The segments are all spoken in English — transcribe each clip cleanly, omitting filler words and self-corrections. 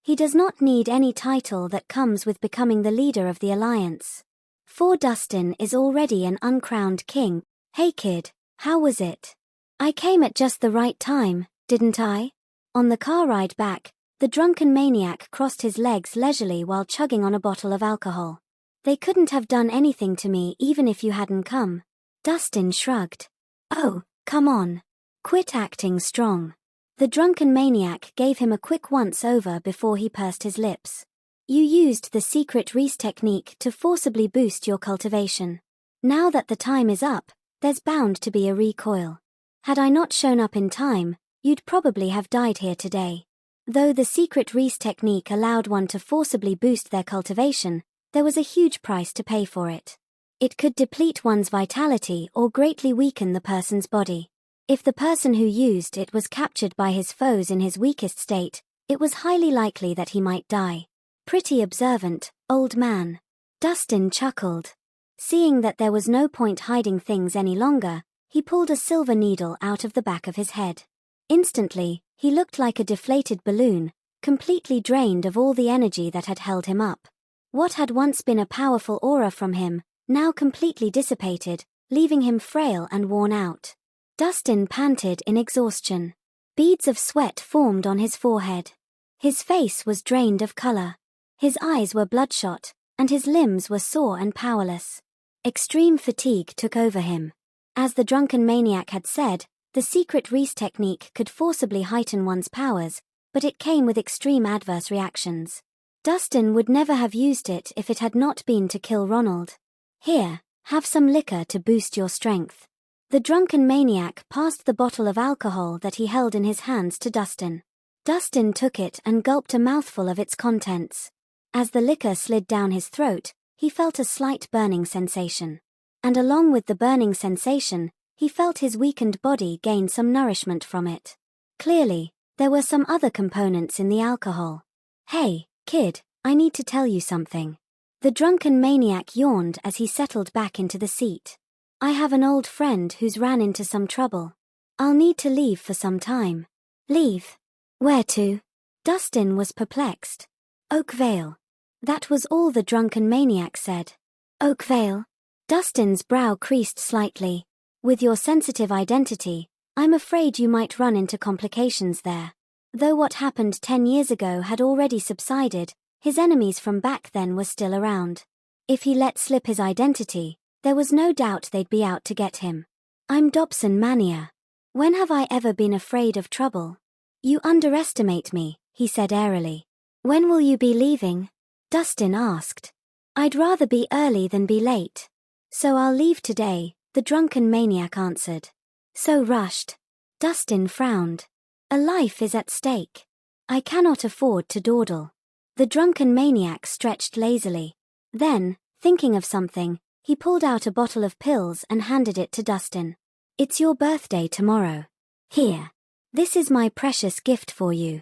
He does not need any title that comes with becoming the leader of the Alliance. For Dustin is already an uncrowned king. Hey kid, how was it? I came at just the right time, didn't I? On the car ride back, the drunken maniac crossed his legs leisurely while chugging on a bottle of alcohol. They couldn't have done anything to me even if you hadn't come. Dustin shrugged. Oh, come on. Quit acting strong. The drunken maniac gave him a quick once-over before he pursed his lips. You used the secret Reese technique to forcibly boost your cultivation. Now that the time is up, there's bound to be a recoil. Had I not shown up in time, you'd probably have died here today. Though the secret Reese technique allowed one to forcibly boost their cultivation, there was a huge price to pay for it. It could deplete one's vitality or greatly weaken the person's body. If the person who used it was captured by his foes in his weakest state, it was highly likely that he might die. Pretty observant, old man. Dustin chuckled. Seeing that there was no point hiding things any longer, he pulled a silver needle out of the back of his head. Instantly, he looked like a deflated balloon, completely drained of all the energy that had held him up. What had once been a powerful aura from him, now completely dissipated, leaving him frail and worn out. Dustin panted in exhaustion. Beads of sweat formed on his forehead. His face was drained of color. His eyes were bloodshot, and his limbs were sore and powerless. Extreme fatigue took over him. As the drunken maniac had said, the secret Reese technique could forcibly heighten one's powers, but it came with extreme adverse reactions. Dustin would never have used it if it had not been to kill Ronald. Here, have some liquor to boost your strength. The drunken maniac passed the bottle of alcohol that he held in his hands to Dustin. Dustin took it and gulped a mouthful of its contents. As the liquor slid down his throat, he felt a slight burning sensation. And along with the burning sensation, he felt his weakened body gain some nourishment from it. Clearly, there were some other components in the alcohol. Hey, kid, I need to tell you something. The drunken maniac yawned as he settled back into the seat. I have an old friend who's ran into some trouble. I'll need to leave for some time. Leave? Where to? Dustin was perplexed. Oakvale. That was all the drunken maniac said. Oakvale? Dustin's brow creased slightly. With your sensitive identity, I'm afraid you might run into complications there. Though what happened 10 years ago had already subsided, his enemies from back then were still around. If he let slip his identity, there was no doubt they'd be out to get him. I'm Dobson Mania. When have I ever been afraid of trouble? You underestimate me, he said airily. When will you be leaving? Dustin asked. I'd rather be early than be late. So I'll leave today, the drunken maniac answered. So rushed. Dustin frowned. A life is at stake. I cannot afford to dawdle. The drunken maniac stretched lazily. Then, thinking of something, he pulled out a bottle of pills and handed it to Dustin. It's your birthday tomorrow. Here. This is my precious gift for you.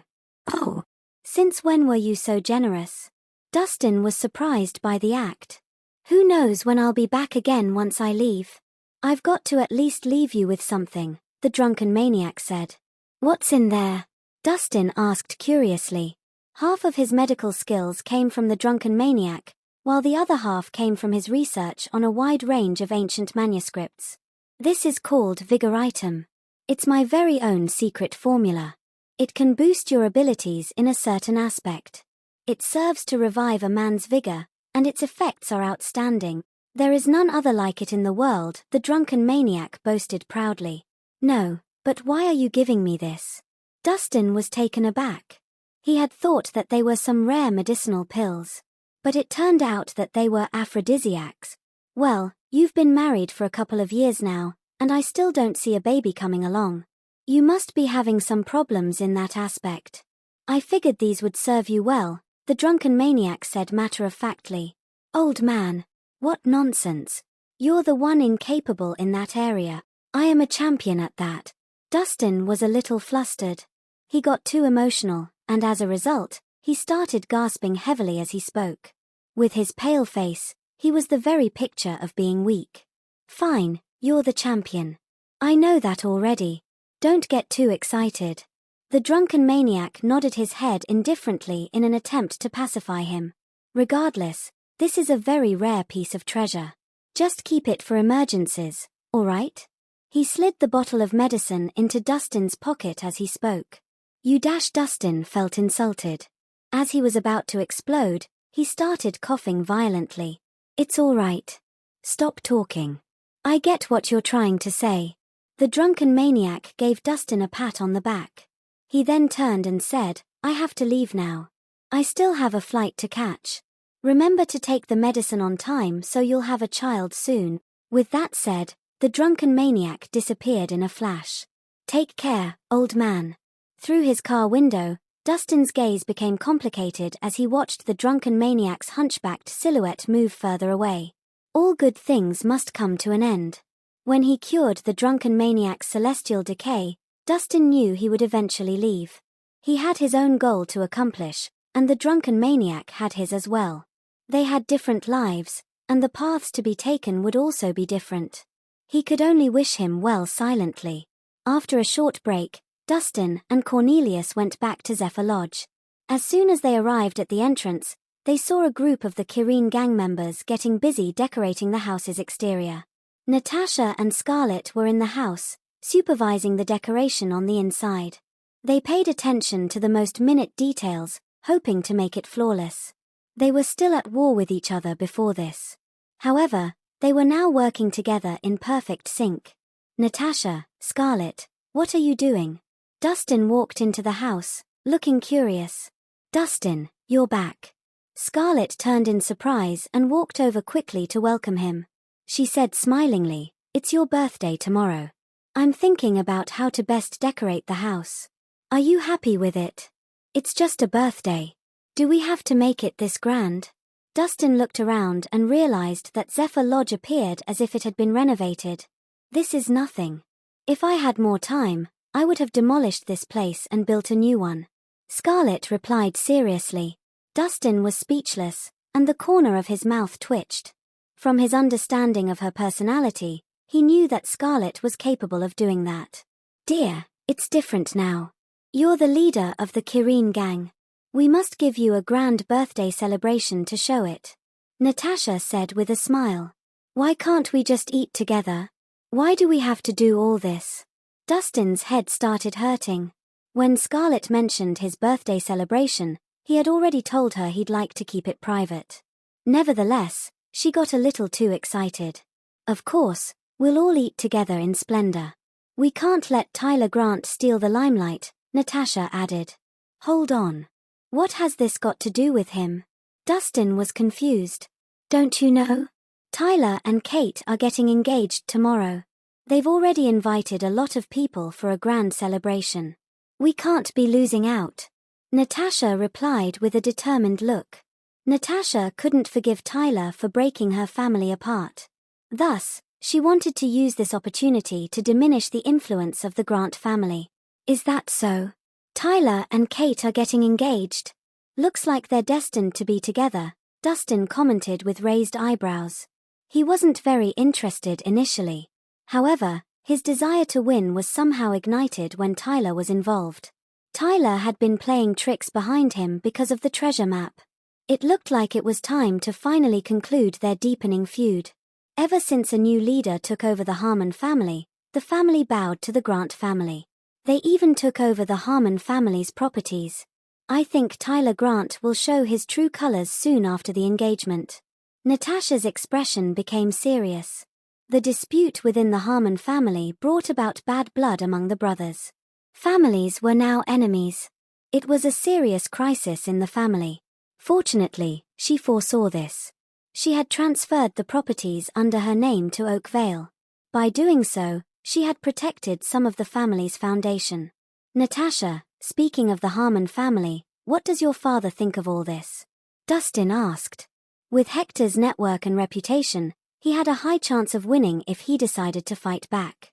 Oh. Since when were you so generous? Dustin was surprised by the act. Who knows when I'll be back again once I leave? I've got to at least leave you with something, the drunken maniac said. What's in there? Dustin asked curiously. Half of his medical skills came from the drunken maniac, while the other half came from his research on a wide range of ancient manuscripts. This is called Vigoritum. It's my very own secret formula. It can boost your abilities in a certain aspect. It serves to revive a man's vigor, and its effects are outstanding. There is none other like it in the world, the drunken maniac boasted proudly. No, but why are you giving me this? Dustin was taken aback. He had thought that they were some rare medicinal pills. But it turned out that they were aphrodisiacs. Well, you've been married for a couple of years now, and I still don't see a baby coming along. You must be having some problems in that aspect. I figured these would serve you well, the drunken maniac said matter-of-factly. Old man, what nonsense. You're the one incapable in that area. I am a champion at that. Dustin was a little flustered. He got too emotional, and as a result, he started gasping heavily as he spoke. With his pale face, he was the very picture of being weak. Fine, you're the champion. I know that already. Don't get too excited. The drunken maniac nodded his head indifferently in an attempt to pacify him. Regardless, this is a very rare piece of treasure. Just keep it for emergencies, all right? He slid the bottle of medicine into Dustin's pocket as he spoke. Dustin felt insulted. As he was about to explode, he started coughing violently. It's all right. Stop talking. I get what you're trying to say. The drunken maniac gave Dustin a pat on the back. He then turned and said, I have to leave now. I still have a flight to catch. Remember to take the medicine on time so you'll have a child soon. With that said, the drunken maniac disappeared in a flash. Take care, old man. Through his car window, Dustin's gaze became complicated as he watched the drunken maniac's hunchbacked silhouette move further away. All good things must come to an end. When he cured the drunken maniac's celestial decay, Dustin knew he would eventually leave. He had his own goal to accomplish, and the drunken maniac had his as well. They had different lives, and the paths to be taken would also be different. He could only wish him well silently. After a short break, Dustin and Cornelius went back to Zephyr Lodge. As soon as they arrived at the entrance, they saw a group of the Kirene gang members getting busy decorating the house's exterior. Natasha and Scarlett were in the house, supervising the decoration on the inside. They paid attention to the most minute details, hoping to make it flawless. They were still at war with each other before this. However, they were now working together in perfect sync. Natasha, Scarlett, what are you doing? Dustin walked into the house, looking curious. Dustin, you're back. Scarlett turned in surprise and walked over quickly to welcome him. She said smilingly, it's your birthday tomorrow. I'm thinking about how to best decorate the house. Are you happy with it? It's just a birthday. Do we have to make it this grand? Dustin looked around and realized that Zephyr Lodge appeared as if it had been renovated. This is nothing. If I had more time, I would have demolished this place and built a new one. Scarlett replied seriously. Dustin was speechless, and the corner of his mouth twitched. From his understanding of her personality, he knew that Scarlett was capable of doing that. Dear, it's different now. You're the leader of the Kirene gang. We must give you a grand birthday celebration to show it. Natasha said with a smile. Why can't we just eat together? Why do we have to do all this? Dustin's head started hurting. When Scarlett mentioned his birthday celebration, he had already told her he'd like to keep it private. Nevertheless, she got a little too excited. Of course, we'll all eat together in splendor. We can't let Tyler Grant steal the limelight, Natasha added. Hold on. What has this got to do with him? Dustin was confused. Don't you know? Tyler and Kate are getting engaged tomorrow. They've already invited a lot of people for a grand celebration. We can't be losing out. Natasha replied with a determined look. Natasha couldn't forgive Tyler for breaking her family apart. Thus, she wanted to use this opportunity to diminish the influence of the Grant family. Is that so? Tyler and Kate are getting engaged. Looks like they're destined to be together, Dustin commented with raised eyebrows. He wasn't very interested initially. However, his desire to win was somehow ignited when Tyler was involved. Tyler had been playing tricks behind him because of the treasure map. It looked like it was time to finally conclude their deepening feud. Ever since a new leader took over the Harmon family, the family bowed to the Grant family. They even took over the Harmon family's properties. I think Tyler Grant will show his true colors soon after the engagement. Natasha's expression became serious. The dispute within the Harmon family brought about bad blood among the brothers. Families were now enemies. It was a serious crisis in the family. Fortunately, she foresaw this. She had transferred the properties under her name to Oak Vale. By doing so, she had protected some of the family's foundation. Natasha, speaking of the Harmon family, what does your father think of all this? Dustin asked. With Hector's network and reputation, he had a high chance of winning if he decided to fight back.